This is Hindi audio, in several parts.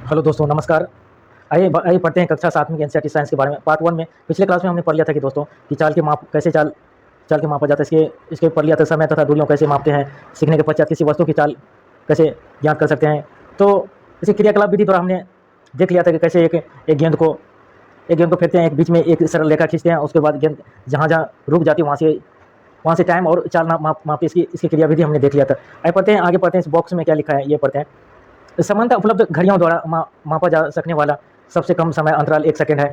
हेलो दोस्तों, नमस्कार। आइए पढ़ते हैं कक्षा 7 में एनसीईआरटी साइंस के बारे में। पार्ट 1 में पिछले क्लास में हमने पढ़ लिया था कि दोस्तों कि चाल के माप कैसे चाल के मापा जाता है। इसके पढ़ लिया था समय तथा दूरियों कैसे मापते हैं। सीखने के पश्चात किसी वस्तु की चाल कैसे ज्ञात कर सकते हैं। तो इसी क्रियाकलाप विधि द्वारा हमने देख लिया था कि कैसे एक गेंद को फेंकते हैं, एक बीच में एक सरल रेखा खींचते हैं, उसके बाद गेंद जहाँ जहाँ रुक जाती है वहाँ से टाइम और चाल मापते इसकी क्रिया विधि हमने देख लिया था। आइए पढ़ते हैं, आगे पढ़ते हैं। इस बॉक्स में क्या लिखा है ये पढ़ते हैं। समानता उपलब्ध घड़ियों द्वारा मापा जा सकने वाला सबसे कम समय अंतराल 1 सेकंड है।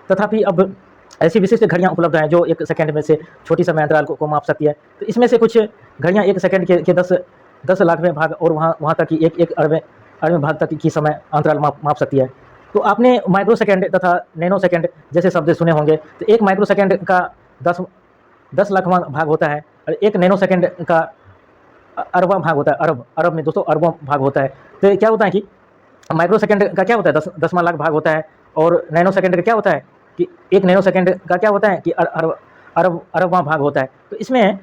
तथापि अब ऐसी विशिष्ट घड़ियां उपलब्ध हैं जो 1 सेकंड में से छोटी समय अंतराल को माप सकती है। तो इसमें से कुछ घड़ियां 1 सेकंड के 10 लाखवें भाग और वहाँ तक कि 1 अरबवें भाग तक की समय अंतराल माप सकती है। तो आपने माइक्रो सेकंड तथा नैनो सेकंड जैसे शब्द सुने होंगे। तो एक माइक्रो सेकंड का 10 लाखवां भाग होता है और एक नैनो सेकंड का अरबवां भाग होता है। अरब में दोस्तों अरबों भाग होता है। तो क्या होता है कि माइक्रो सेकंड का क्या होता है, 10वां लाख भाग होता है। और नैनो सेकंड का क्या होता है कि एक नैनो सेकंड का क्या होता है कि अरबवां भाग होता है। तो इसमें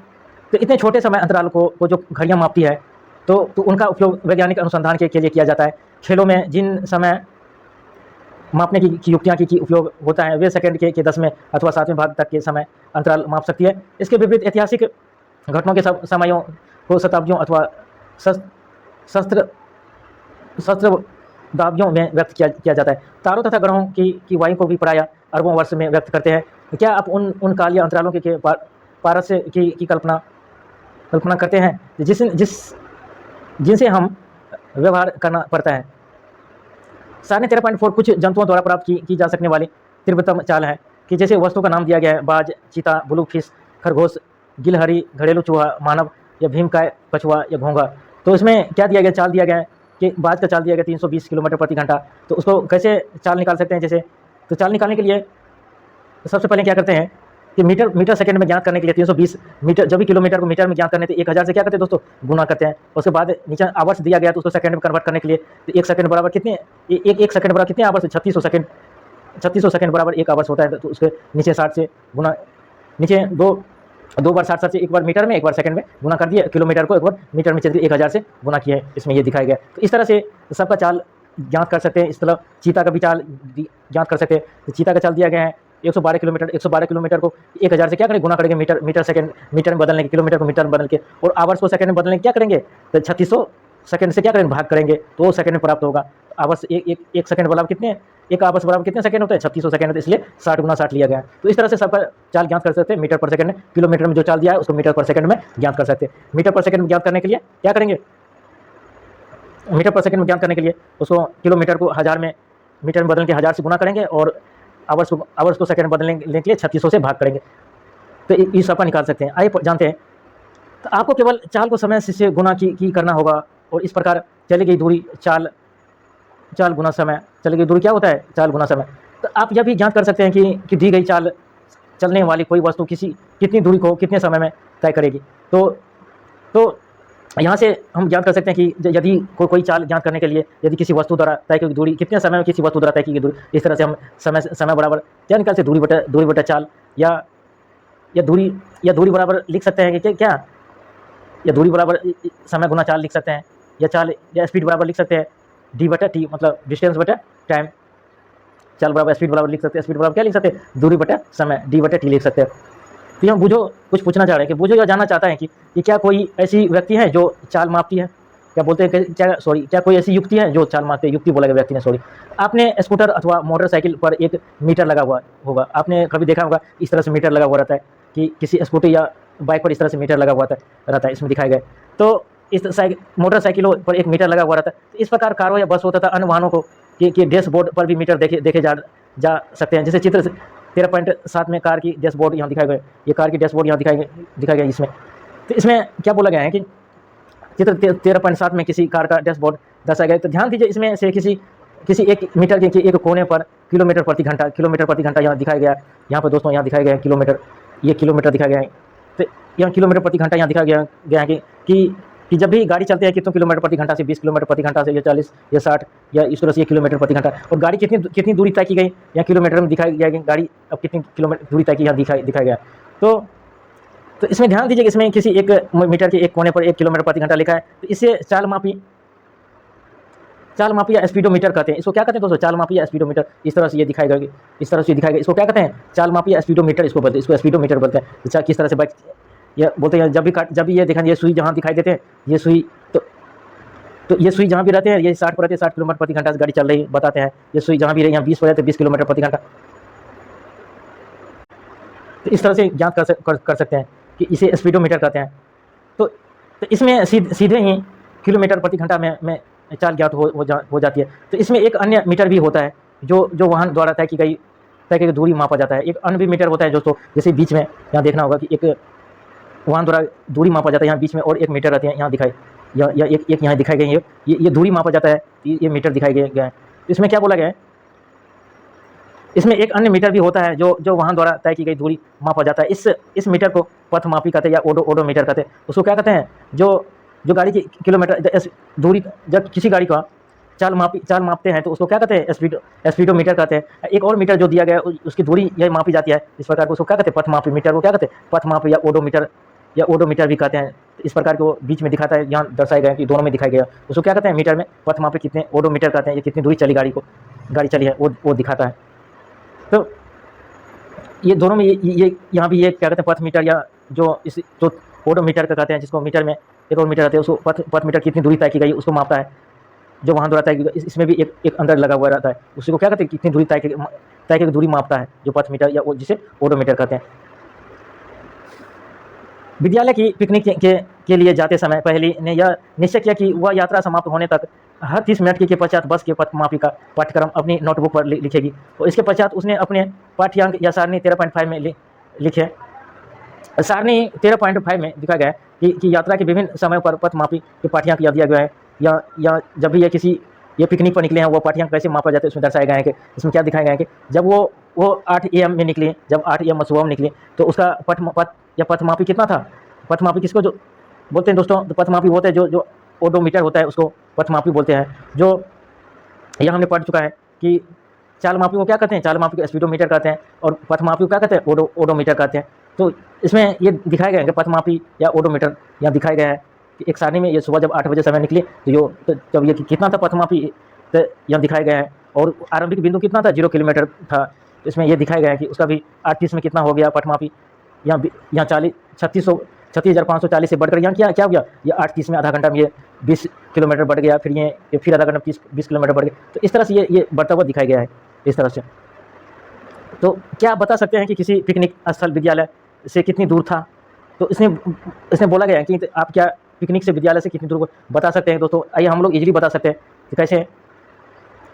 तो इतने छोटे समय अंतराल को जो घड़ियाँ मापती है तो उनका उपयोग वैज्ञानिक अनुसंधान के लिए किया जाता है। खेलों में जिन समय मापने की युक्तियाँ की उपयोग होता है वे सेकंड के 10वें अथवा 7वें भाग तक के समय अंतराल माप सकती है। इसके विपरीत ऐतिहासिक घटनाओं के समयों को शताब्दियों अथवा सहस्त्राब्दियों में व्यक्त किया जाता है। तारों तथा ग्रहों की वायु को भी प्रायः अरबों वर्ष में व्यक्त करते हैं। क्या आप उन कालीय अंतरालों के पारस्य की कल्पना करते हैं जिनसे हम व्यवहार करना पड़ता है। 13.4 कुछ जंतुओं द्वारा प्राप्त की जा सकने वाली तीव्रतम चाल है कि जैसे वस्तु का नाम दिया गया है बाज, चीता, ब्लू फिश, खरगोश, गिलहरी, घरेलू चूहा, मानव या भीमकाय, कछुआ या घोंघा। तो इसमें क्या दिया गया, चाल दिया गया है कि बाज का चाल दिया गया 320 किलोमीटर प्रति घंटा। तो उसको कैसे चाल निकाल सकते हैं जैसे, तो चाल निकालने के लिए सबसे पहले क्या करते हैं कि मीटर सेकंड में ज्ञात करने के लिए 320 मीटर, जब भी किलोमीटर को मीटर में ज्ञात करने तो 1000 से क्या करते हैं दोस्तों, गुना करते हैं। उसके बाद नीचे आवर्स दिया गया तो उसको सेकंड में कन्वर्ट करने के लिए तो 1 सेकंड बराबर कितने, एक सेकंड बराबर कितने आवर्स, 3600 सेकंड बराबर 1 आवर्स होता है। तो उसके नीचे 60 से गुना, नीचे दो बार 60 से एक बार मीटर में एक बार सेकंड में गुना कर दिए, किलोमीटर को एक बार मीटर में चल दिए, 1000 से गुना किया है। इसमें ये दिखाया गया। तो इस तरह से सबका चाल ज्ञात कर सकते हैं। इस तरह चीता का भी चाल ज्ञात कर सकते हैं। तो चीता का चाल दिया गया है 112 किलोमीटर। 112 किलोमीटर को 1000 से क्या करेंगे, गुना करेंगे, मीटर में बदलने के, किलोमीटर को मीटर में बदल के, और आवर्स को सेकंड में बदलने के क्या करेंगे, तो 3600 सेकंड से क्या करेंगे, भाग करेंगे तो वो सेकंड में प्राप्त होगा। आवर्स एक सेकंड बराबर कितने, एक आवर्स बराबर कितने सेकंड होते हैं, 3600 सेकंड होते हैं, इसलिए 60 गुना 60 लिया गया है। तो इस तरह से सबका चाल ज्ञात कर सकते हैं मीटर पर सेकंड में। किलोमीटर में जो चाल दिया है उसको मीटर पर सेकंड में ज्ञात कर सकते हैं। मीटर पर सेकंड में ज्ञात करने के लिए क्या करेंगे, मीटर पर सेकंड में ज्ञात करने के लिए उसको किलोमीटर को 1000 में मीटर में बदल के 1000 से गुना करेंगे और आवर्स को सेकंड बदलने के लिए 3600 से भाग करेंगे। तो इस सबका निकाल सकते हैं। आइए जानते हैं। तो आपको केवल चाल को समय से गुना की करना होगा और इस प्रकार चली गई दूरी चाल गुना समय, चली गई दूरी क्या होता है, चाल गुना समय। तो आप यह भी ज्ञात कर सकते हैं कि दी गई चाल चलने वाली कोई वस्तु कितनी दूरी को कितने समय में तय करेगी। तो यहाँ से हम ज्ञात कर सकते हैं कि यदि कोई चाल ज्ञात करने के लिए यदि किसी वस्तु द्वारा तय की गई दूरी कितने समय में किसी वस्तु द्वारा तय की गई दूरी, इस तरह से हम समय बराबर क्या निकाल सकते, दूरी बटा चाल या दूरी बराबर लिख सकते हैं कि क्या, या दूरी बराबर समय गुना चाल लिख सकते हैं, या चाल या स्पीड बराबर लिख सकते हैं डी बटा टी, मतलब डिस्टेंस बटा टाइम। चाल बराबर स्पीड बराबर लिख सकते हैं, स्पीड बराबर क्या लिख सकते हैं, दूरी बटा समय, डी बटा टी लिख सकते हैं। तो हम बुझो कुछ पूछना चाह रहे हैं कि बुझो यह जानना चाहता है कि क्या कोई ऐसी व्यक्ति है जो चाल मापती है, क्या बोलते हैं क्या कोई ऐसी युक्ति है जो चाल मापते हैं, युक्ति बोला गया व्यक्ति ने, सॉरी। आपने स्कूटर अथवा मोटरसाइकिल पर एक मीटर लगा हुआ होगा, आपने कभी देखा होगा इस तरह से मीटर लगा हुआ रहता है कि किसी स्कूटी या बाइक पर इस तरह से मीटर लगा हुआ रहता है, इसमें दिखाया गया। तो इस मोटरसाइकिलों पर एक मीटर लगा हुआ रहता है। इस प्रकार कारों या बसों तथा अन्य वाहनों को के डैशबोर्ड पर भी मीटर देखे जा सकते हैं। जैसे चित्र 13.7 में कार की डैशबोर्ड यहाँ दिखाया गया, ये कार की डैशबोर्ड यहाँ दिखाया गया इसमें। तो इसमें क्या बोला गया है कि चित्र 13.7 में किसी कार का डैशबोर्ड दर्शाया गया। तो ध्यान दीजिए, इसमें से किसी एक मीटर के एक कोने पर किलोमीटर प्रति घंटा यहाँ दिखाया गया। यहाँ पर दोस्तों यहाँ दिखाया गया है किलोमीटर, ये किलोमीटर दिखाया गया है। तो यहाँ किलोमीटर प्रति घंटा यहाँ दिखाया गया है कि जब भी गाड़ी चलती है कितने किलोमीटर प्रति घंटा से 20 किलोमीटर प्रति घंटा से, या 40 या 60 या इस तरह से किलोमीटर प्रति घंटा, और गाड़ी कितनी दूरी तय की गई या किलोमीटर में दिखाई गया, गाड़ी अब कितनी किलोमीटर दूरी तय की यहाँ दिखाया गया। तो इसमें ध्यान दीजिए कि इसमें किसी एक मीटर के एक कोने पर 1 किलोमीटर प्रति घंटा लिखा है। तो इससे चाल मापी चाल मापी या स्पीडोमीटर कहते हैं। इसको क्या कहते हैं दोस्तों? चाल मापी या स्पीडोमीटर। इस तरह से ये दिखाएगा कि इस तरह से दिखाएगा। इसको क्या कहते हैं? चाल मापी या स्पीडोमीटर इसको बोलते हैं। इसको स्पीडोमीटर बोलते हैं। अच्छा, किस तरह से बाइक ये बोलते हैं, जब भी ये देखेंगे ये सुई जहाँ दिखाई देते हैं, ये सुई तो ये सुई जहाँ भी रहते हैं, ये 60 पर रहते हैं, 60 किलोमीटर प्रति घंटा से गाड़ी चल रही बताते हैं। ये सुई जहाँ भी रही, यहाँ 20 पर रहते हैं, 20 किलोमीटर प्रति घंटा। तो इस तरह से ज्ञात कर सकते हैं कि इसे स्पीडोमीटर कहते हैं। तो इसमें सीधे ही किलोमीटर प्रति घंटा में चाल ज्ञात हो जाती है। तो इसमें एक अन्य मीटर भी होता है जो वाहन द्वारा तय की गई दूरी मापा जाता है। एक अन्य भी मीटर होता है दोस्तों, जैसे बीच में यहाँ देखना होगा कि एक वाहन द्वारा दूरी मापा जाता है। यहाँ बीच में और एक मीटर रहती है, यहाँ दिखाई या एक यहाँ दिखाई गई है, ये दूरी मापा जाता है, ये मीटर दिखाई गया है। तो इसमें क्या बोला गया है? इसमें एक अन्य मीटर भी होता है जो वाहन द्वारा तय की गई दूरी मापा जाता है। इस मीटर को पथमापी कहते हैं या ओडोमीटर कहते हैं। उसको क्या कहते हैं? जो गाड़ी की किलोमीटर दूरी, जब किसी गाड़ी का चाल मापते हैं तो उसको क्या कहते हैं? स्पीडोमीटर कहते हैं। एक और मीटर जो दिया गया है उसकी दूरी यह मापी जाती है इस प्रकार को, उसको क्या कहते हैं? पथमापी मीटर को क्या कहते हैं? पथमापी या ओडोमीटर भी कहते हैं। इस प्रकार को बीच में दिखाता है, यहाँ दर्शाया गया कि दोनों में दिखाया गया। उसको क्या कहते हैं? मीटर में पथमापी कितने, ओडोमीटर कहते हैं ये कितनी दूरी चली गाड़ी चली है वो दिखाता है। तो ये दोनों में ये यहाँ भी ये क्या कहते हैं? पथ मीटर या जो ओडोमीटर का कहते हैं, जिसको मीटर में एक और मीटर रहते हैं, उसको पथ मीटर कितनी दूरी तय की गई उसको मापता है, जो वहाँ द्वारा तय की गई। इसमें भी एक अंदर लगा हुआ रहता है, उसी को क्या कहते हैं? कितनी दूरी तय की दूरी मापता है, जो पथ मीटर या जिसे ओडोमीटर कहते हैं। विद्यालय की पिकनिक के लिए जाते समय पहली ने यह निश्चय किया कि वह यात्रा समाप्त होने तक हर 30 मिनट के पश्चात बस के पथमापी का पाठ्यक्रम अपनी नोटबुक पर लिखेगी। और इसके पश्चात उसने अपने पाठ्यांक या सारणी 13.5 में लिखे। सारणी 13.5 में दिखा गया है कि यात्रा के विभिन्न समयों पर पथमापी के पाठ्यांक दिया गया है, या जब भी ये पिकनिक पर निकले हैं वो पाठ्यांक कैसे मापा जाते हैं उसमें दर्शाया गया है। कि इसमें क्या दिखाया गया है कि जब वो 8 AM में निकले, जब 8 AM सुबह में निकले तो उसका पथमापी कितना था? पथमापी किसको जो बोलते हैं दोस्तों? तो पथमापी होते हैं जो ओडोमीटर होता है, उसको पथमापी बोलते हैं। जो यह हमने पढ़ चुका है कि चाल मापी को क्या कहते हैं? चाल मापी को स्पीडोमीटर कहते हैं, और पथमापी को क्या कहते हैं? ओडोमीटर कहते हैं। तो इसमें ये दिखाया गया है कि पथमापी या ओडोमीटर यहाँ दिखाया गया है कि एक सारणी में ये सुबह जब 8 बजे समय निकले तो जब ये कितना था पथमापी, तो यहाँ दिखाया गया है। और आरंभिक बिंदु कितना था? 0 किलोमीटर था। तो इसमें यह दिखाया गया है कि उसका भी 38 में कितना हो गया पथमापी, यहाँ 36,540 से बढ़कर यहाँ क्या हो गया? ये 38 में आधा घंटा में ये 20 किलोमीटर बढ़ गया, फिर आधा घंटा 20 किलोमीटर बढ़ गया। तो इस तरह से ये बढ़ता हुआ दिखाया गया है इस तरह से। तो क्या आप बता सकते हैं कि किसी पिकनिक स्थल विद्यालय से कितनी दूर था? तो इसने बोला गया है कि आप क्या पिकनिक से विद्यालय से कितनी दूर बता सकते हैं दोस्तों? आइए हम लोग इजीली बता सकते हैं कि कैसे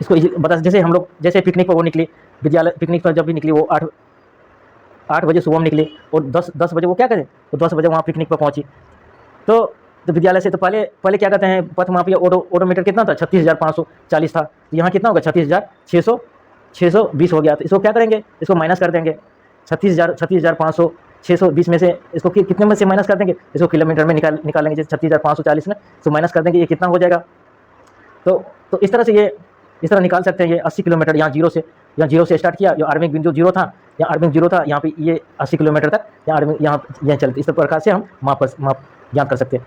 इसको बता। जैसे हम लोग पिकनिक पर वो निकले, विद्यालय पिकनिक पर जब भी निकले वो 8 बजे सुबह में निकले, और 10 बजे वो क्या करें? तो 10 बजे वहाँ पिकनिक पर पहुँची। तो विद्यालय से तो पहले क्या कहते हैं? पथमापी ओडोमीटर कितना था? 36,540 था। तो यहाँ कितना होगा? 36,620 हो गया। तो इसको क्या करेंगे? इसको माइनस कर देंगे। 36,500 620 में से इसको कितने में से माइनस कर देंगे? इसको किलोमीटर में निकालेंगे। जैसे 36,540 में तो माइनस कर देंगे, ये कितना हो जाएगा? तो इस तरह से इस तरह निकाल सकते हैं। ये 80 किलोमीटर यहाँ जीरो से स्टार्ट किया, जो आरंभिक बिंदु जीरो था, यहाँ पे ये 80 किलोमीटर तक यहाँ चलते। इस प्रकार से हम माप ज्ञात कर सकते हैं।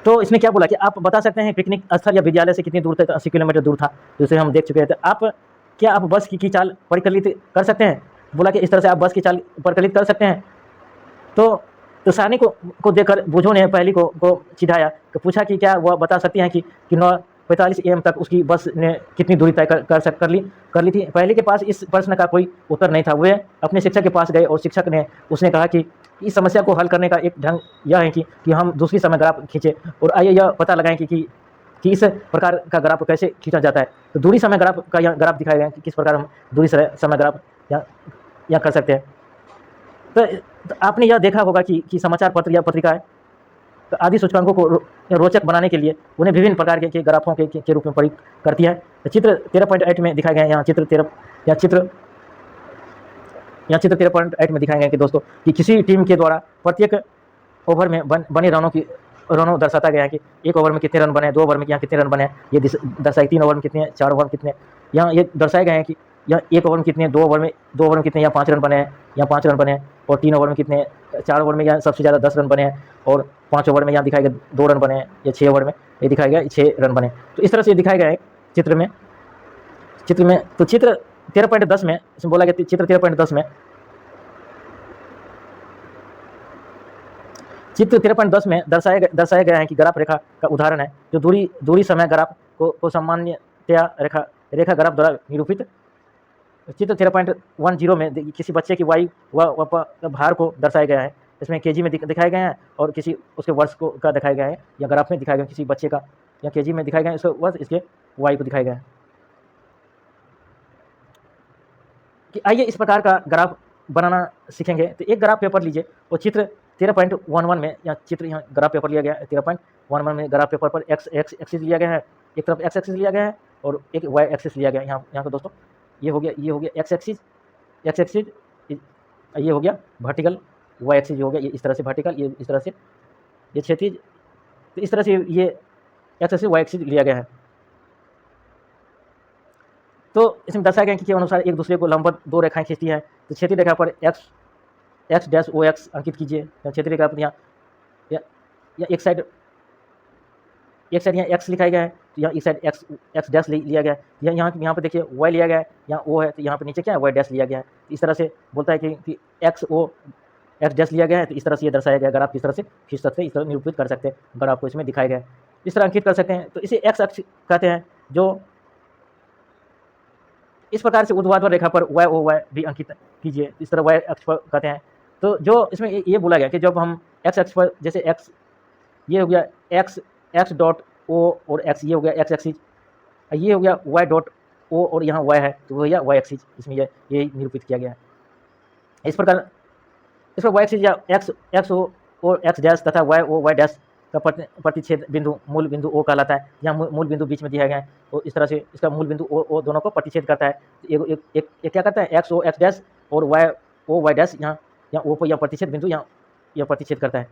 तो इसने क्या बोला कि आप बता सकते हैं पिकनिक स्थल या विद्यालय से कितनी दूर तक? 80 किलोमीटर दूर था, जिसे हम देख चुके हैं। तो क्या आप बस की चाल परिकलित कर सकते हैं? बोला कि इस तरह से आप बस की चाल परिकलित कर सकते हैं। तो सारणी को देखकर बूझों ने पहली को चिढ़ाया, तो पूछा कि क्या वह बता सकती हैं कि 9:45 AM तक उसकी बस ने कितनी दूरी तय कर ली थी? पहले के पास इस प्रश्न का कोई उत्तर नहीं था। वे अपने शिक्षक के पास गए और शिक्षक ने उसने कहा कि इस समस्या को हल करने का एक ढंग यह है कि हम दूसरी समय ग्राफ खींचें और आइए यह पता लगाएं कि इस प्रकार का ग्राफ कैसे खींचा जाता है। तो दूरी समय ग्राफ का यहाँ ग्राफ दिखाया गया कि किस प्रकार हम दूरी समय ग्राफ यहाँ कर सकते हैं। तो आपने यह देखा होगा कि समाचार पत्र या पत्रिकाएं तो आदि सूचकांकों को रोचक बनाने के लिए उन्हें विभिन्न प्रकार के ग्राफों के रूप में प्रयोग करती है। तो चित्र 13.8 में दिखाया गया है। यहाँ चित्र 13.8 में दिखाया गया है कि दोस्तों कि किसी टीम के द्वारा प्रत्येक ओवर में बने रनों दर्शाता गया है कि 1 ओवर में कितने रन बने, 2 ओवर में यहाँ कितने रन बने, ये दर्शाए 3 ओवर में कितने, 4 ओवर में कितने। यहाँ ये दर्शाया गया है कि या 1 ओवर में कितने, 2 ओवर में कितने, या 5 रन बने हैं, या 5 रन बने हैं, और 3 ओवर में कितने, 4 ओवर में या सबसे ज़्यादा 10 रन बने हैं, और 5 ओवर में यहाँ दिखाएगा 2 रन बने हैं, या 6 ओवर में ये दिखाएगा 6 रन बने। तो इस तरह से ये दिखाया गया है चित्र में। तो चित्र 13.10 में इसमें बोला गया, चित्र 13.10 में दर्शाया गया है कि ग्राफ रेखा का उदाहरण है जो दूरी समय ग्राफ को सामान्यतया रेखा ग्राफ द्वारा निरूपित। चित्र 13.10 में किसी बच्चे की वायु व भार को दर्शाया गया है। इसमें केजी में दिखाया गया है, और किसी उसके वर्ष को का दिखाया गया है, या ग्राफ में दिखाया गया किसी बच्चे का, या केजी में दिखाया गया है उसका वर्ष, इसके वायु को दिखाया गया है। कि आइए इस प्रकार का ग्राफ बनाना सीखेंगे। तो एक ग्राफ पेपर लीजिए, और चित्र 13.11 में, या चित्र यहाँ ग्राफ पेपर लिया गया है 13.11 में, ग्राफ पेपर पर एक्स एक्सिस लिया गया है, एक तरफ एक्स एक्सिस लिया गया है और एक वाई एक्सिस लिया गया है। यहाँ को दोस्तों ये हो गया एक्स एक्सिस, ये हो गया वर्टिकल, वाई एक्सिस हो गया ये इस तरह से वर्टिकल, ये इस तरह से ये क्षैतिज। तो इस तरह से ये एक्स एक्सिस वाई एक्सिस लिया गया है। तो इसमें दर्शाया गया कि के अनुसार एक दूसरे को लंबवत 2 रेखाएं खींचती हैं। तो क्षैतिज रेखा पर एक्स डैश ओ एक्स अंकित कीजिए। क्षैतिज रेखा पर यहाँ या एक साइड यहाँ एक्स लिखाया गया है, तो यहाँ इस साइड एक्स डैश लिया गया है। यहाँ पर देखिए वाई लिया गया है, यहाँ ओ है, तो यहाँ पर नीचे क्या है, वाई डैश लिया गया है। इस तरह से बोलता है कि एक्स ओ एक्स डैश लिया गया है। तो इस तरह से ये दर्शाया गया। अगर आप किस तरह से खींच सकते हैं, इस तरह निरूपित कर सकते हैं, अगर आपको इसमें दिखाया गया है इस तरह अंकित कर सकते हैं। तो इसे एक्स अक्ष कहते हैं। जो इस प्रकार से ऊर्ध्वाधर रेखा पर वाई ओ वाई भी अंकित कीजिए, इस तरह वाई अक्ष पर कहते हैं। तो जो इसमें ये बोला गया कि जब हम एक्स अक्ष पर, जैसे एक्स ये हो गया एक्स डॉट ओ और एक्स, ये हो गया एक्स एक्सिस, ये हो गया वाई डॉट ओ और यहाँ वाई है, तो वो हो गया वाई एक्सिस। इसमें ये निरूपित किया गया है। इस प्रकार इस पर वाई एक्सिस या एक्स ओ और एक्स डैश तथा वाई ओ वाई डैश का प्रतिच्छेद बिंदु मूल बिंदु ओ कहलाता है। यहाँ मूल बिंदु बीच में दिया गया है, और इस तरह से इसका मूल बिंदु ओ दोनों को प्रतिच्छेद करता है। एक क्या करता है, एक्स ओ एक्स डैश और वाई ओ वाई डैश, यहाँ ओ पर, यहाँ प्रतिच्छेद बिंदु यहाँ प्रतिच्छेद करता है।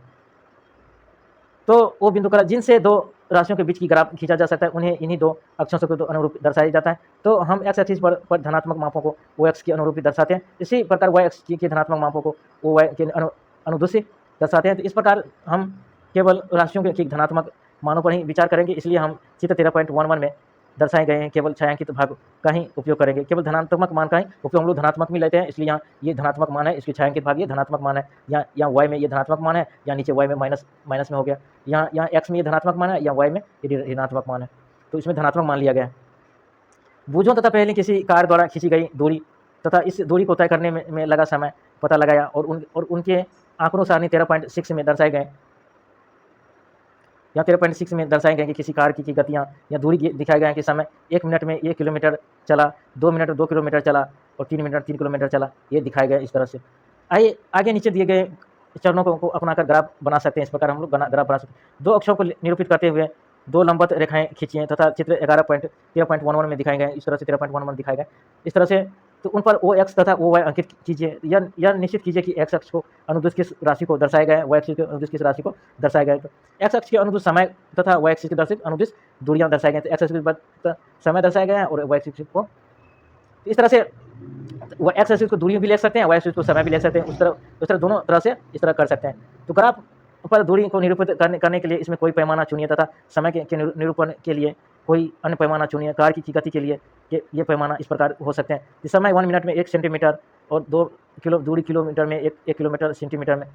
तो वो बिंदु का जिनसे 2 राशियों के बीच की ग्राफ खींचा जा सकता है, उन्हें इन्हीं 2 अक्षों से तो अनुरूप दर्शाया जाता है। तो हम एक्स एक्सिस पर धनात्मक मापों को ओ एक्स के अनुरूप दर्शाते हैं। इसी प्रकार वाई एक्स के धनात्मक मापों को ओ वाई के अनुदिश दर्शाते हैं। तो इस प्रकार हम केवल राशियों के धनात्मक मानों पर ही विचार करेंगे। इसलिए हम चित्र 13.11 में दर्शाए गए हैं केवल छायांकित भाग का ही उपयोग करेंगे, केवल धनात्मक मान का ही उपयोग हम लोग धनात्मक में लेते हैं। इसलिए यहाँ ये धनात्मक मान है, इसके छायांकित भाग ये धनात्मक मान है। यहाँ वाई में ये धनात्मक मान है, या नीचे वाई में माइनस में हो गया। यहाँ एक्स में ये धनात्मक मान है, या वाई में ये ऋणात्मक मान है। तो इसमें धनात्मक मान लिया गया है। भुजों तथा पहले किसी कार द्वारा खींची गई दूरी तथा इस दूरी को तय करने में लगा समय पता लगाया, और उनके आंकड़ों सारणी 13.6 में दर्शाए गए। यहाँ 13.6 में दर्शाए गए कि किसी कार की गतियाँ या दूरी दिखाया गया है कि समय 1 मिनट में 1 किलोमीटर चला, 2 मिनट में 2 किलोमीटर चला, और 3 मिनट 3 किलोमीटर चला। ये दिखाया गया इस तरह से। आइए आगे नीचे दिए गए चरणों को अपनाकर ग्राफ बना सकते हैं। इस प्रकार हम लोग ग्राफ बना सकते हैं। 2 अक्षों को निरूपित करते हुए 2 लंबवत रेखाएं खींचिए तथा चित्र 13.11 में दिखाए गए। इस तरह से 13.11 दिखाया गया इस तरह से। तो उन पर ओ एक्स तथा ओ वाई अंकित कीजिए। यह निश्चित कीजिए कि एक्स अक्ष को अनुदिश किस राशि को दर्शाया गया है, वाई अक्ष के अनुदिश किस राशि को दर्शाया गया है। तो एक्स अक्ष के अनुदिश समय तथा वाई अक्ष के दर्शित अनुदिश दूरियां दर्शाई गई। तो एक्स अक्ष के समय दर्शाया गया है, और वाई अक्ष को इस तरह से एक्स एक्सिस को दूरी भी ले सकते हैं, वाई एक्सिस को समय भी ले सकते हैं। उस तरह दोनों तरह से इस तरह कर सकते हैं। तो ग्राफ पर दूरी को निरूपित करने के लिए इसमें कोई पैमाना चुनिए तथा समय के निरूपण के लिए कोई अन्य पैमाना चुनिए। कार की गति के लिए ये पैमाना इस प्रकार हो सकते हैं। इस समय 1 मिनट में 1 सेंटीमीटर और 2 दूरी किलोमीटर में 1 किलोमीटर सेंटीमीटर में।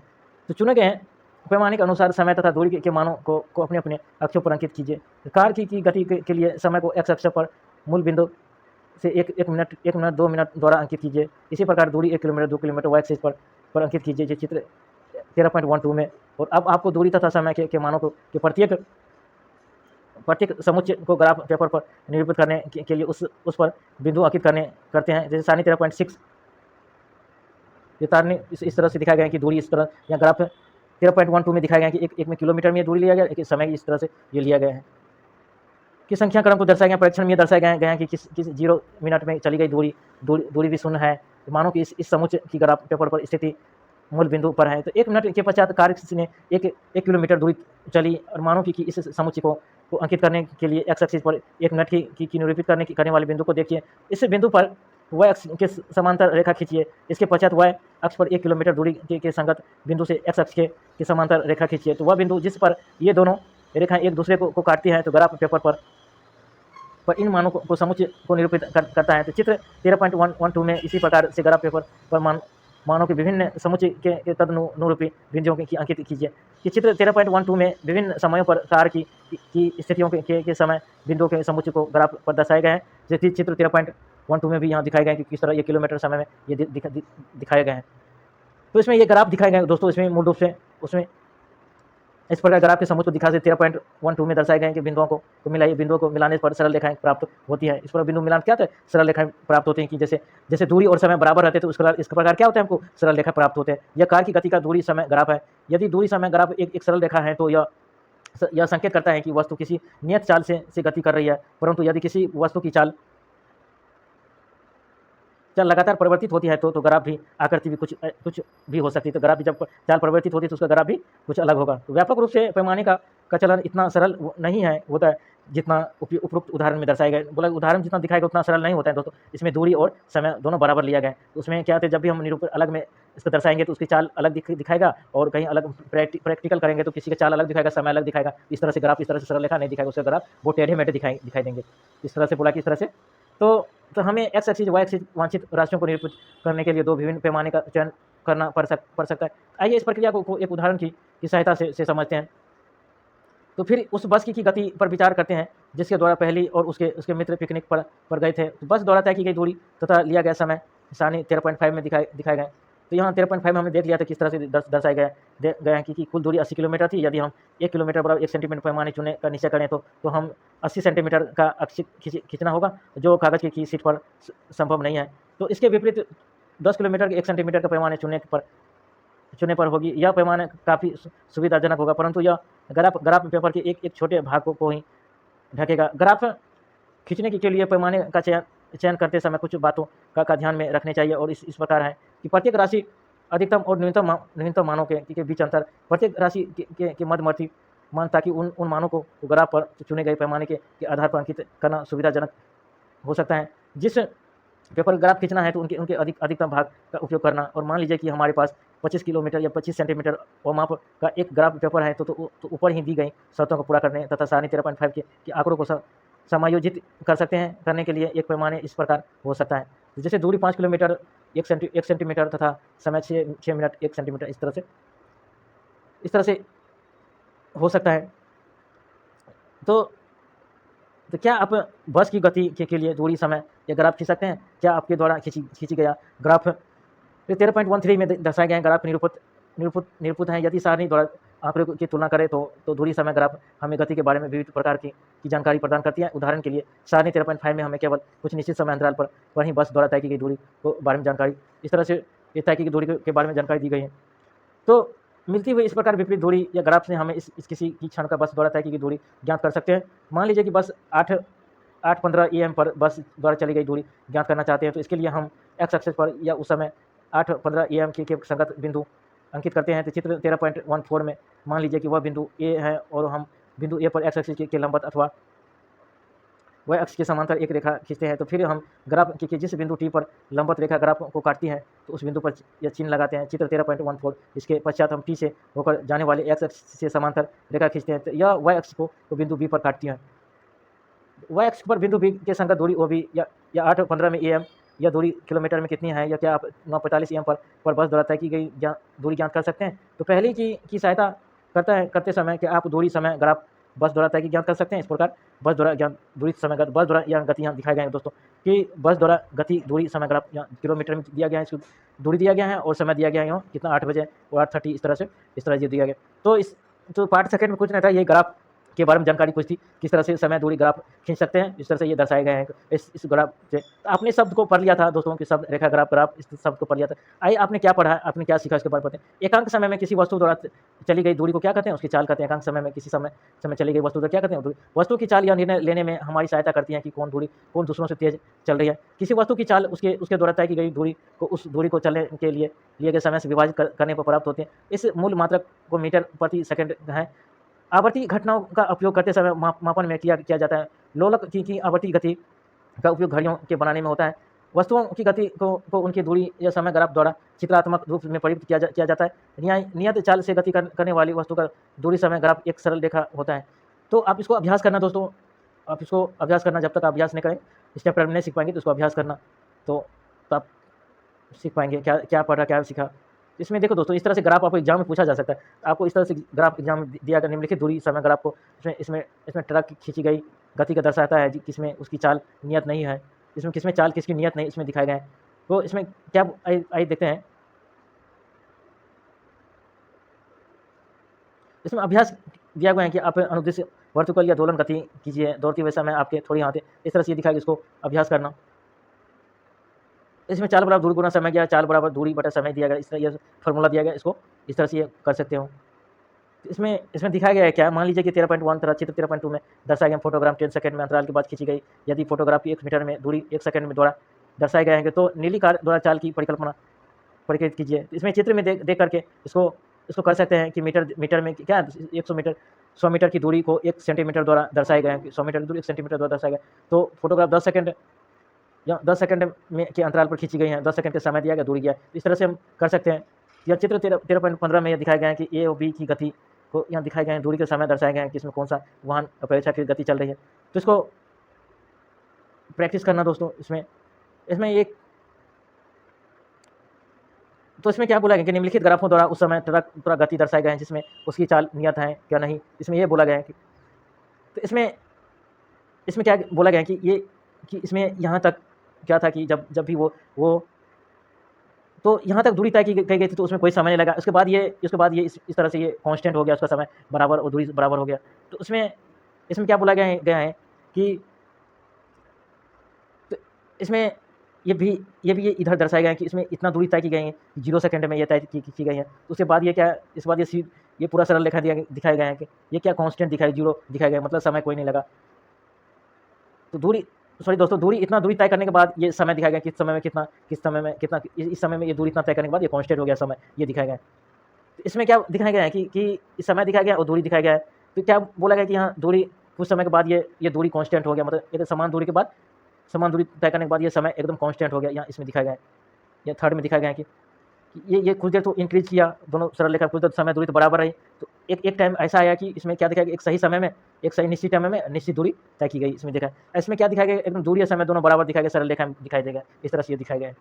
तो चुने गए हैं पैमाने के अनुसार समय तथा दूरी के मानों को अपने अपने अक्षों पर अंकित कीजिए। कार की गति के लिए समय को एक्स अक्ष पर मूल बिंदु से 1 मिनट 2 मिनट द्वारा अंकित कीजिए। इसी प्रकार दूरी 1 किलोमीटर 2 किलोमीटर वाई एक्सिस पर अंकित कीजिए, जो चित्र 13.12 में। और अब आपको दूरी तथा समय के मानों को के प्रत्येक समुच्चय को ग्राफ पेपर पर निरूपित करने के लिए उस पर बिंदु अंकित करते हैं। जैसे सारणी 13.6 ये सारणी इस तरह से दिखाया गया है कि दूरी इस तरह, या ग्राफ 13.12 में दिखाया गया है कि एक में किलोमीटर में दूरी लिया गया, एक समय इस तरह से ये लिया गया है कि संख्या क्रम को दर्शाया गया। परीक्षण में ये दर्शाया गया है कि किस 0 मिनट में चली गई दूरी भी शून्य है। मानो कि इस समुच्चय की ग्राफ पेपर पर स्थिति मूल बिंदु पर है। तो 1 मिनट के पश्चात कार ने 1 किलोमीटर दूरी चली, और मानो कि इस समुच्चय को अंकित करने के लिए एक्स एक्सिस पर 1 मिनट की निरूपित करने वाले बिंदु को देखिए। इस बिंदु पर y अक्ष के समांतर रेखा खींचिए। इसके पश्चात y अक्ष पर 1 किलोमीटर दूरी के संगत बिंदु से x अक्ष के समांतर रेखा खींचिए। तो वह बिंदु जिस पर ये दोनों रेखाएं एक दूसरे को काटती हैं, तो ग्राफ पेपर पर इन मानों को समुच्चय को निरूपित करता है। तो चित्र 13.112 में इसी प्रकार से ग्राफ पेपर पर मानों के विभिन्न समुच्चय के तदनुरूपी बिंदुओं की अंकित कीजिए। कि चित्र 13.12 में विभिन्न समयों पर कार की स्थितियों के समय बिंदुओं के समुच्चय को ग्राफ पर दर्शाए गए हैं। जैसे चित्र 13.12 में भी यहाँ दिखाए गए हैं कि किस तरह ये किलोमीटर समय में ये दिखाए गए हैं। तो इसमें ये ग्राफ दिखाए गए दोस्तों, इसमें मूल रूप से उसमें इस प्रकार ग्राफ के समुच्चय को दिखा से 13.12 में दर्शाए गए हैं कि बिंदुओं को मिलाइए, बिंदुओं को मिलाने पर सरल रेखाएं प्राप्त होती है। इस पर बिंदु मिलान क्या होता है? सरल रेखाएं प्राप्त होती हैं। कि जैसे दूरी और समय बराबर रहते हैं तो इस प्रकार क्या होता है? हमको सरल रेखा प्राप्त होते हैं। यह कार की गति का दूरी समय ग्राफ है। यदि दूरी समय ग्राफ एक सरल रेखा है तो यह संकेत करता है कि वस्तु किसी नियत चाल से गति कर रही है। परंतु यदि किसी वस्तु की चाल लगातार परिवर्तित होती है तो ग्राफ भी आकृति भी कुछ भी हो सकती है। तो ग्राफ भी जब चाल परिवर्तित होती है तो उसका ग्राफ भी कुछ अलग होगा। तो व्यापक रूप से पैमाने का चलन इतना सरल नहीं है होता है जितना उपरोक्त उदाहरण में दर्शाया गया। बोला उदाहरण जितना दिखाएगा उतना सरल नहीं होता है दोस्तों। इसमें दूरी और समय दोनों बराबर लिया गया है। तो उसमें क्या होता है, जब भी हम निरूपण अलग में इसको दर्शाएंगे तो उसकी चाल अलग दिखाएगा, और कहीं अलग प्रैक्टिकल करेंगे तो किसी का चाल अलग दिखाएगा, समय अलग दिखाएगा। इस तरह से ग्राफ इस तरह से सरल रेखा नहीं दिखाएगा, उसका ग्राफ वो टेढ़े मेढ़े दिखाई देंगे। इस तरह से बोला कि इस तरह से तो हमें एक्स एक्सिस वाई एक्सिस वांछित राशियों को निरूपित करने के लिए दो विभिन्न पैमाने का चयन करना पड़ सकता है। आइए इस प्रक्रिया को एक उदाहरण की सहायता से समझते हैं। तो फिर उस बस की गति पर विचार करते हैं जिसके द्वारा पहली और उसके मित्र पिकनिक पर गए थे। तो बस द्वारा तय की गई दूरी तथा लिया गया समय सारणी 13.5 में दिखाए गए। तो यहाँ 13.5 में हमने देख लिया था किस तरह से दर्शाया गया है कि कुल दूरी 80 किलोमीटर थी। यदि हम 1 किलोमीटर बराबर 1 सेंटीमीटर पैमाने चुनने का निश्चय करें तो हम 80 सेंटीमीटर का अक्ष खींचना होगा, जो कागज़ की सीट पर संभव नहीं है। तो इसके विपरीत 10 किलोमीटर के 1 सेंटीमीटर का पैमाने चुनने पर होगी। यह पैमाना काफ़ी सुविधाजनक होगा, परंतु यह ग्राफ पेपर के एक छोटे भाग को ही ढकेगा। ग्राफ खींचने के लिए पैमाने का चयन करते समय कुछ बातों का ध्यान में रखने चाहिए, और इस प्रकार है कि प्रत्येक राशि अधिकतम और न्यूनतम मानों के बीच अंतर, प्रत्येक राशि के मध्यवर्ती मान, ताकि उन मानों को ग्राफ पर चुने गए पैमाने के आधार पर अंकित करना सुविधाजनक हो सकता है। जिस पेपर ग्राफ खींचना है तो उनके अधिकतम भाग का उपयोग करना। और मान लीजिए कि हमारे पास 25 किलोमीटर या 25 सेंटीमीटर और माप का एक ग्राफ पेपर है, तो ऊपर ही दी गई शर्तों को पूरा करने तथा सारणी 13.5 के आंकड़ों को समायोजित कर सकते हैं। करने के लिए एक पैमाने इस प्रकार हो सकता है, जैसे दूरी 5 किलोमीटर 1 सेंटीमीटर तथा समय 6 मिनट 1 सेंटीमीटर। इस तरह से हो सकता है। तो क्या आप बस की गति के लिए दूरी समय या ग्राफ खींच सकते हैं? क्या आपके द्वारा खींची गया ग्राफ 13.13 में दर्शाए गए ग्राफ निरूपित हैं? यदि सारणी द्वारा आंकड़े की तुलना करें तो दूरी समय ग्राफ हमें गति के बारे में विविध प्रकार की जानकारी प्रदान करती है। उदाहरण के लिए सारणी 13.5 में हमें केवल कुछ निश्चित समय अंतराल पर ही बस द्वारा तय की गई दूरी को बारे में जानकारी, इस तरह से तय की गई दूरी के बारे में जानकारी दी गई है। तो मिलती हुई इस प्रकार विपरीत दूरी या ग्राफ से हमें इस किसी की क्षण का बस द्वारा तय की गई दूरी ज्ञात कर सकते हैं। मान लीजिए कि बस 8:15 AM पर बस द्वारा चली गई दूरी ज्ञात करना चाहते हैं। तो इसके लिए हम एक्स एक्सिस पर या उस समय 8:15 AM के संगत बिंदु अंकित करते हैं। तो चित्र 13.14 में मान लीजिए कि वह बिंदु ए है और हम बिंदु ए पर एक्स एक्सिस के लंबवत अथवा वह अक्ष के समांतर एक रेखा खींचते हैं। तो फिर हम ग्राफ के जिस बिंदु टी पर लंबवत रेखा ग्राफ को काटती है तो उस बिंदु पर यह चिन्ह लगाते हैं, चित्र 13.14। इसके पश्चात हम टी से होकर जाने वाले एक्स अक्ष से समांतर रेखा खींचते हैं। तो यह वाई अक्ष को बिंदु बी पर काटती है। वाई अक्ष पर बिंदु बी के संगत दूरी ओ बी या 8:15 में AM या दूरी किलोमीटर में कितनी है, या क्या आप 9:45 AM पर बस द्वारा तय की गई दूरी ज्ञात कर सकते हैं? तो पहली की सहायता करते समय कि आप दूरी समय ग्राफ बस द्वारा तय की ज्ञात कर सकते हैं। इस प्रकार बस द्वारा दूरी समय बस द्वारा यहाँ गति यहाँ दिखाए गए हैं दोस्तों, कि बस द्वारा गति दूरी समय ग्राफ यहाँ किलोमीटर में दिया गया है, इसको दूरी दिया गया है और समय दिया गया है यहाँ कितना 8 बजे और 8:30 इस तरह से दिया गया। तो पार्ट सेकंड में कुछ नहीं था, ये ग्राफ के बारे में जानकारी कुछ थी, किस तरह से समय दूरी ग्राफ खींच सकते हैं। इस तरह से ये दर्शाए गए हैं इस ग्राफ से। आपने शब्द को पढ़ लिया था दोस्तों, कि शब्द रेखा ग्राफ इस शब्द को पढ़ लिया था। आइए आपने क्या पढ़ा, आपने क्या सीखा इसके बारे में बताएं। एकांक समय में किसी वस्तु द्वारा चली गई दूरी को क्या कहते हैं? उसकी चाल कहते हैं। एकांक समय में किसी समय चली गई वस्तु द्वारा क्या कहते हैं? वस्तु की चाल या निर्णय लेने में हमारी सहायता करती है कि कौन दूसरों से तेज चल रही है। किसी वस्तु की चाल उसके द्वारा तय की गई दूरी को उस दूरी को चलने के लिए लिए गए समय से विभाजित करने पर प्राप्त होते हैं। इस मूल मात्रक को मीटर प्रति सेकंड है। आवर्ती घटनाओं का उपयोग करते समय मापन में किया जाता है। लोलक की आवर्ती गति का उपयोग घड़ियों के बनाने में होता है। वस्तुओं की गति को उनकी दूरी या समय ग्राफ द्वारा चित्रात्मक रूप में परिवर्तित किया जाता है। नियत चाल से गति करने वाली वस्तु का दूरी समय ग्राफ एक सरल रेखा होता है। तो आप इसको अभ्यास करना दोस्तों, आप इसको अभ्यास करना, जब तक आप अभ्यास नहीं करें स्टेप पर नहीं सीख पाएंगे, तो उसको अभ्यास करना, तो आप सीख पाएंगे क्या क्या पढ़ा क्या सीखा। इसमें देखो दोस्तों, इस तरह से ग्राफ आपको एग्जाम में पूछा जा सकता है। आपको इस तरह से ग्राफ एग्जाम में दिया गया, निम्नलिखित दूरी समय ग्राफ को इसमें ट्रक खींची गई गति का दर्शाता है, किसमें उसकी चाल नियत नहीं है, इसमें किसमें चाल किसकी नियत नहीं इसमें दिखाए गए हैं। तो इसमें क्या आइए देखते हैं। इसमें अभ्यास दिया गया है कि आप अनुदिश वर्टिकल या दोलन गति कीजिए, दौड़ते हुए समय आपके थोड़ी हाथ इस तरह से ये दिखाएगा, इसको अभ्यास करना। इसमें चाल बराबर दूरी गुना समय गया, चाल बराबर दूरी बटा समय दिया गया, इस तरह ये फॉर्मूला दिया गया, इसको इस तरह से ये कर सकते हो। इसमें दिखाया गया है क्या, मान लीजिए कि 13.1 तरह चित्र 13.2 में दर्शाया गया फोटोग्राफ 10 सेकंड में अंतराल के बाद खींची गई। यदि फोटोग्राफ की 1 मीटर में दूरी 1 सेकंड में द्वारा दर्शाए गए हैं, तो नीली कार द्वारा चाल की परिकल्पित कीजिए। इसमें चित्र में देख करके इसको कर सकते हैं कि मीटर में क्या 100 मीटर की दूरी को 1 सेंटीमीटर द्वारा दर्शाए गए हैं, 100 मीटर की दूरी 1 सेंटीमीटर द्वारा दर्शाया गया। तो फोटोग्राफ 10 सेकंड या 10 सेकंड में के अंतराल पर खींची गई है, 10 सेकंड का समय दिया गया, दूरी गया। इस तरह से हम कर सकते हैं। यह चित्र 13.15 में यह दिखाया गया है कि ए और बी की गति को यहाँ दिखाए गए हैं, दूरी के समय दर्शाए गए हैं कि इसमें कौन सा वाहन अपेक्षाकृत गति चल रही है। तो इसको प्रैक्टिस करना दोस्तों। इसमें क्या बोला गया कि निम्नलिखित ग्राफों द्वारा उस समय ट्रक पूरा गति दर्शाए गए हैं जिसमें उसकी चाल नियत है क्या नहीं, इसमें यह बोला गया है कि तो इसमें क्या बोला गया है कि इसमें यहाँ तक क्या था कि जब भी वो तो यहाँ तक दूरी तय की गई थी, तो उसमें कोई समय नहीं लगा। उसके बाद ये इस तरह से ये कांस्टेंट हो गया, उसका समय बराबर और दूरी बराबर हो गया। तो इसमें क्या बोला गया है कि तो इसमें ये इधर दर्शाया गया है कि इसमें इतना दूरी तय की गई है, 0 सेकंड में ये तय की गई है। तो उसके बाद इसके बाद ये पूरा सरल रेखा दिखाया गया है कि ये क्या कांस्टेंट 0 दिखाया गया, मतलब समय कोई नहीं लगा। तो दूरी इतना दूरी तय करने के बाद ये समय दिखाया गया किस समय में ये दूरी इतना तय करने के बाद ये कांस्टेंट हो गया समय, ये दिखाया गया है। तो इसमें क्या दिखाया गया है कि समय दिखाया गया और दूरी दिखाया गया है। तो क्या बोला गया कि यहाँ दूरी कुछ समय के बाद ये दूरी कांस्टेंट हो गया, मतलब एक समान दूरी तय करने के बाद ये समय एकदम कांस्टेंट हो गया। यहाँ इसमें दिखाया गया है, या थर्ड में दिखाया गया है कि ये कुछ देर तो इंक्रीज किया, दोनों सरल रेखा कुछ देर समय दूरी तो बराबर रही। तो एक टाइम ऐसा आया कि इसमें क्या दिखाया गया, एक सही समय में एक सही निश्चित समय में निश्चित दूरी तय की गई। इसमें देखा इसमें क्या दिखाया गया, एकदम दूरी और समय दोनों बराबर दिखाया गया, सरल रेखा में दिखाई देगा। इस तरह से ये दिखाया गया है।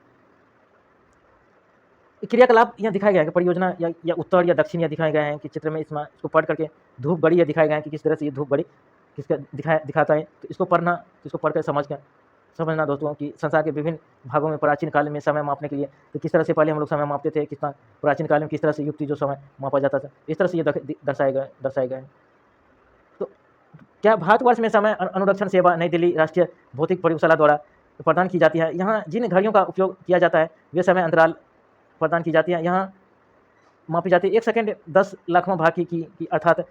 क्रियाकलाप यहाँ दिखाया गया है कि परियोजना या उत्तर या दक्षिण या दिखाए गए हैं कि चित्र में इसको पढ़ करके धूप गड़ी या दिखाया गया है कि किस तरह से ये धूप गड़ी किसका दिखाता है। तो इसको पढ़ कर समझना दोस्तों कि संसार के विभिन्न भागों में प्राचीन काल में समय मापने के लिए तो किस तरह से पहले हम लोग समय मापते थे, कितना प्राचीन काल में किस तरह से युक्ति जो समय मापा जाता था, इस तरह से ये दर्शाए गए हैं। तो क्या भारतवर्ष में समय अनुरक्षण सेवा नई दिल्ली राष्ट्रीय भौतिक प्रयोगशाला द्वारा प्रदान की जाती है। यहाँ जिन घड़ियों का उपयोग किया जाता है वे समय अंतराल प्रदान की जाती है, यहाँ मापी जाती है। 1 सेकंड 10 लाखवां भाग की अर्थात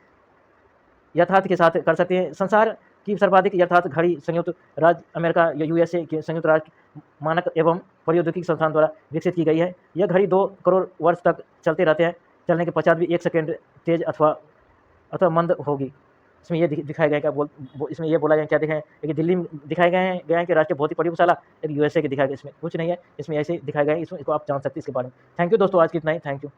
यथार्थ के साथ कर सकते हैं। संसार की सर्वाधिक यथार्थ घड़ी संयुक्त राज्य अमेरिका या यूएसए के संयुक्त राष्ट्र मानक एवं प्रौद्योगिकी संस्थान द्वारा विकसित की गई है। यह घड़ी 2 करोड़ वर्ष तक चलते रहते हैं, चलने के पश्चात भी 1 सेकंड तेज अथवा मंद होगी। इसमें ये दिखाया गया क्या इसमें ये बोला गया क्या दिखाएं कि दिल्ली में दिखाए गए हैं कि राष्ट्रीय भौतिक प्रयोगशाला एक यूएसए के दिखाया गया। इसमें कुछ नहीं है, इसमें ऐसे दिखाया गया है। इसको आप जान सकते हैं इसके बारे में। थैंक यू दोस्तों, आज की इतना ही। Thank you.